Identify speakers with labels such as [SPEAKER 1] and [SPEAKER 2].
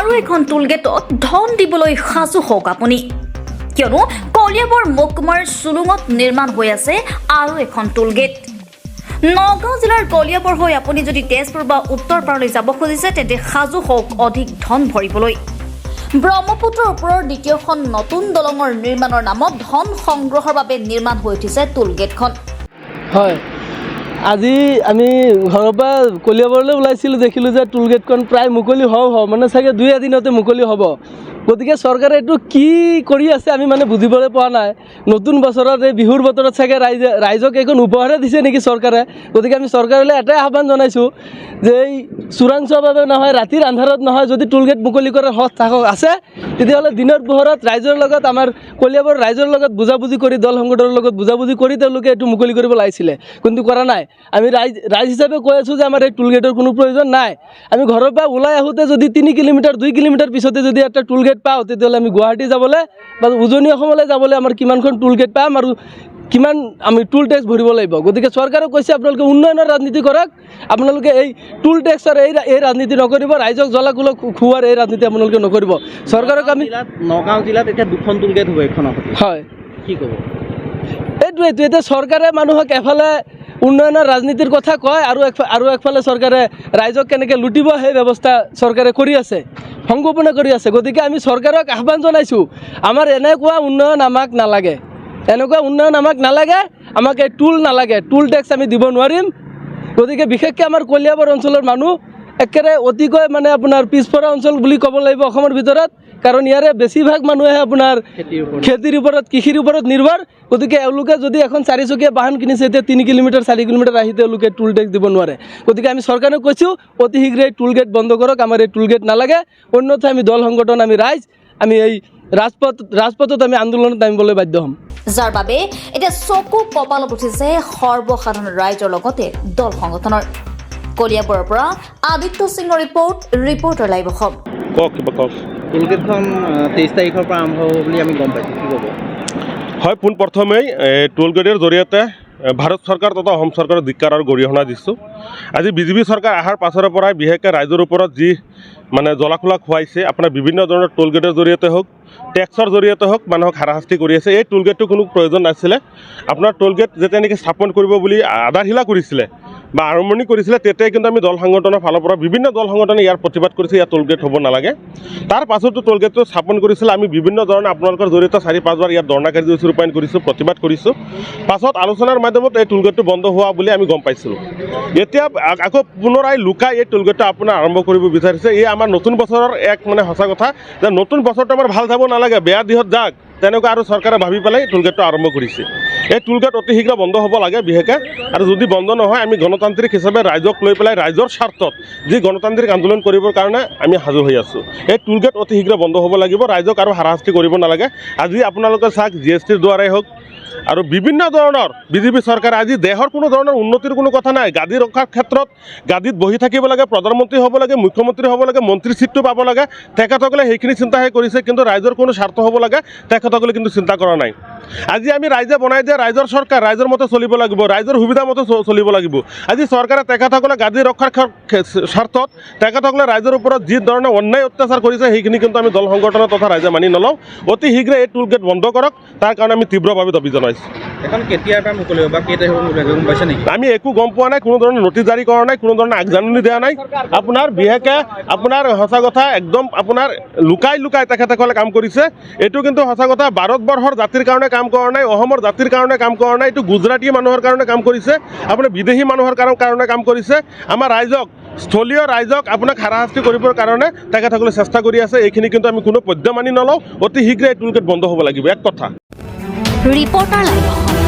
[SPEAKER 1] আৰু এখন টোলগেটত ধন দিবলৈ সাজু হওক আপুনি কিয়নো কলিয়াবৰ মহকুমাৰ চুলুঙত নিৰ্মাণ হৈ আছে আৰু এখন টোলগেট নগাঁও জিলাৰ কলিয়াবৰ হৈ আপুনি যদি তেজপুৰ বা উত্তৰ পাৰলৈ যাব খুজিছে তেন্তে সাজু হওক অধিক ধন ভৰিবলৈ ব্ৰহ্মপুত্ৰৰ ওপৰৰ দ্বিতীয়খন নতুন দলঙৰ নিৰ্মাণৰ নামত ধন সংগ্ৰহৰ বাবে নিৰ্মাণ হৈ উঠিছে টোলগেটখন
[SPEAKER 2] হয় আজি আমি ঘৰৰ পৰা কলিয়াবৰলৈ ওলাইছিলোঁ দেখিলোঁ যে টোলগেটখন প্ৰায় মুকলি হওঁ মানে চাগে 2 এদিনতে মুকলি হ'ব গতিকে চৰকাৰে এইটো কি কৰি আছে আমি মানে বুজিবলৈ পোৱা নাই নতুন বছৰত এই বিহুৰ বতৰত চাগে ৰাইজক এইখন উপহাৰে দিছে নেকি চৰকাৰে গতিকে আমি চৰকাৰলৈ এটাই আহ্বান জনাইছোঁ যে এই চোৰাংচোৱাভাৱে নহয় ৰাতিৰ আন্ধাৰত নহয় যদি টোলগেট মুকলি কৰাৰ হক আছে তেতিয়াহ'লে দিনৰ পোহৰত ৰাইজৰ লগত আমাৰ কলিয়াবৰ ৰাইজৰ লগত বুজাবুজি কৰি দল সংগঠনৰ লগত বুজাবুজি কৰি তেওঁলোকে এইটো মুকলি কৰিব লাগিছিলে কিন্তু কৰা নাই আমি ৰাইজ হিচাপে কৈ আছোঁ যে আমাৰ এই টোলগেটৰ কোনো প্ৰয়োজন নাই আমি ঘৰৰ পৰা ওলাই আহোঁতে যদি 3 কিলোমিটাৰ 2 কিলোমিটাৰ পিছতে যদি এটা টোলগেট পাওঁ তেতিয়াহ'লে আমি গুৱাহাটী যাবলৈ বা উজনি অসমলৈ যাবলৈ আমাৰ কিমানখন টোলগেট পাম আৰু কিমান আমি টোল টেক্স ভৰিব লাগিব গতিকে চৰকাৰে কৈছে আপোনালোকে উন্নয়নৰ ৰাজনীতি কৰক আপোনালোকে এই টোল টেক্সৰ এই ৰাজনীতি নকৰিব ৰাইজক জ্বলাকুল খুওৱাৰ এই ৰাজনীতি আপোনালোকে নকৰিব চৰকাৰক আমি
[SPEAKER 3] নগাঁও জিলাত এতিয়া 2খন টোলগেট হ'ব এখন
[SPEAKER 2] হয়
[SPEAKER 3] কি ক'ব
[SPEAKER 2] এইটোৱে এতিয়া চৰকাৰে মানুহক এফালে উন্নয়নৰ ৰাজনীতিৰ কথা কয় আৰু একফালে চৰকাৰে ৰাইজক কেনেকৈ লুটিব সেই ব্যৱস্থা চৰকাৰে কৰি আছে সংগোপনে কৰি আছে গতিকে আমি চৰকাৰক আহ্বান জনাইছোঁ আমাৰ এনেকুৱা উন্নয়ন আমাক নালাগে আমাক এই টোল নালাগে টোল টেক্স আমি দিব নোৱাৰিম গতিকে বিশেষকৈ আমাৰ কলিয়াবৰ অঞ্চলৰ মানুহ একেবাৰে অতিকৈ মানে আপোনাৰ পিছপৰা অঞ্চল বুলি ক'ব লাগিব অসমৰ ভিতৰত কাৰণ ইয়াৰে বেছিভাগ মানুহে আপোনাৰ খেতিৰ ওপৰত কৃষিৰ ওপৰত নিৰ্ভৰ গতিকে এওঁলোকে যদি এখন 4চকীয়া বাহন কিনিছে এতিয়া 3 কিলোমিটাৰ 4 কিলোমিটাৰ আহি তেওঁলোকে টোল টেক্স দিব নোৱাৰে গতিকে আমি চৰকাৰক কৈছোঁ অতি শীঘ্ৰে টোলগেট বন্ধ কৰক আমাৰ এই টোলগেট নালাগে অন্যথা আমি দল সংগঠন আমি ৰাইজ আমি এই ৰাজপথত আমি আন্দোলনত নামিবলৈ বাধ্য হ'ম
[SPEAKER 1] যাৰ বাবে এতিয়া চকু কপালত উঠিছে সৰ্বসাধাৰণ ৰাইজৰ লগতে দল সংগঠনৰ কলিয়াবৰৰ পৰা আদিত্য সিঙৰ ৰিপৰ্টাৰ লাইভ অসম
[SPEAKER 3] কওক টোলগেটখন 23 তাৰিখৰ পৰা আৰম্ভ হ'ব বুলি আমি গম পাইছোঁ কি ক'ব
[SPEAKER 4] হয় পোনপ্ৰথমেই টোলগেটৰ জৰিয়তে ভাৰত চৰকাৰ তথা অসম চৰকাৰৰ ধিক্কাৰ আৰু গৰিহণা দিছোঁ আজি বিজেপি চৰকাৰ অহাৰ পাছৰে পৰাই বিশেষকৈ ৰাইজৰ ওপৰত যি মানে জ্বলাখোলা খুৱাইছে আপোনাৰ বিভিন্ন ধৰণৰ টোলগেটৰ জৰিয়তে হওক টেক্সৰ জৰিয়তে হওক মানুহক হাৰাশাস্তি কৰি আছে এই টোলগেটটো কোনো প্ৰয়োজন নাছিলে আপোনাৰ টোলগেট যেতিয়া নেকি স্থাপন কৰিব বুলি আধাৰশিলা কৰিছিলে বা আৰম্ভণি কৰিছিলে তেতিয়াই কিন্তু আমি দল সংগঠনৰ ফালৰ পৰা বিভিন্ন দল সংগঠনে ইয়াৰ প্ৰতিবাদ কৰিছে ইয়াত টোলগেট হ'ব নালাগে তাৰ পাছতো টোলগেটটো স্থাপন কৰিছিলে আমি বিভিন্ন ধৰণে আপোনালোকৰ জৰিয়তে 4-5 বাৰ ইয়াত ধৰ্ণা কাৰ্যসূচী ৰূপায়ণ কৰিছোঁ প্ৰতিবাদ কৰিছোঁ পাছত আলোচনাৰ মাধ্যমত এই টোলগেটটো বন্ধ হোৱা বুলি আমি গম পাইছিলোঁ এতিয়া আকৌ পুনৰাই লুকাই এই টোলগেটটো আপোনাৰ আৰম্ভ কৰিব বিচাৰিছে এই আমাৰ নতুন বছৰৰ এক মানে সঁচা কথা যে নতুন বছৰটো আমাৰ ভাল যাব নালাগে বেয়া দিশত যাক তেনেকুৱা আৰু চৰকাৰে ভাবি পেলাই টোলগেটটো আৰম্ভ কৰিছে এই টোলগেট অতি শীঘ্ৰে বন্ধ হ'ব লাগে বিশেষকৈ আৰু যদি বন্ধ নহয় আমি গণতান্ত্ৰিক হিচাপে ৰাইজক লৈ পেলাই ৰাইজৰ স্বাৰ্থত যি গণতান্ত্ৰিক আন্দোলন কৰিবৰ কাৰণে আমি সাজু হৈ আছোঁ এই টোলগেট অতি শীঘ্ৰে বন্ধ হ'ব লাগিব ৰাইজক আৰু হাৰাশাস্তি কৰিব নালাগে আজি আপোনালোকে চাওক GSTৰ দ্বাৰাই হওক আৰু বিভিন্ন ধৰণৰ বিজেপি চৰকাৰে আজি দেশৰ কোনো ধৰণৰ উন্নতিৰ কোনো কথা নাই গাদী ৰক্ষাৰ ক্ষেত্ৰত গাদীত বহি থাকিব লাগে প্ৰধানমন্ত্ৰী হ'ব লাগে মুখ্যমন্ত্ৰী হ'ব লাগে মন্ত্ৰী চিটটো পাব লাগে তেখেতসকলে সেইখিনি চিন্তাহে কৰিছে কিন্তু ৰাইজৰ কোনো স্বাৰ্থ হ'ব লাগে তেখেতসকলে কিন্তু চিন্তা কৰা নাই আজি আমি ৰাইজে বনাই দিয়া ৰাইজৰ চৰকাৰ ৰাইজৰ মতে চলিব লাগিব ৰাইজৰ সুবিধা মতে চলিব লাগিব আজি চৰকাৰে তেখেতসকলে গাদী ৰক্ষাৰ স্বাৰ্থত তেখেতসকলে ৰাইজৰ ওপৰত যি ধৰণে অন্যায় অত্যাচাৰ কৰিছে সেইখিনি কিন্তু আমি দল সংগঠনৰ তথা ৰাইজে মানি নলওঁ অতি শীঘ্ৰে এই টোলগেট বন্ধ কৰক তাৰ কাৰণে আমি তীব্ৰভাৱে দাবী জনাইছোঁ
[SPEAKER 3] এখন কেতিয়াৰ পৰা মুকলি হ'ব বা কেই তাৰিখৰ মুকলি হ'ব গম পাইছে নেকি
[SPEAKER 4] আমি একো গম পোৱা নাই কোনো ধৰণৰ নটিচ জাৰি কৰা নাই কোনো ধৰণৰ আগজাননী দিয়া নাই আপোনাৰ বিশেষকৈ আপোনাৰ সঁচা কথা একদম আপোনাৰ লুকাই তেখেতসকলে কাম কৰিছে এইটো কিন্তু সঁচা কথা ভাৰতবৰ্ষৰ জাতিৰ কাৰণে কাম কৰা নাই অসমৰ জাতিৰ কাৰণে কাম কৰা নাই এইটো গুজৰাটী মানুহৰ কাৰণে কাম কৰিছে আপোনাৰ বিদেশী মানুহৰ কাৰণে কাম কৰিছে আমাৰ ৰাইজক স্থলীয় ৰাইজক আপোনাক হাৰাশাস্তি কৰিবৰ কাৰণে তেখেতসকলে চেষ্টা কৰি আছে এইখিনি কিন্তু আমি কোনো পদ্য মানি নলওঁ অতি শীঘ্ৰে এই টোলগেট বন্ধ হ'ব লাগিব এক কথা
[SPEAKER 1] ৰিপৰ্টাৰ লাইভ অসম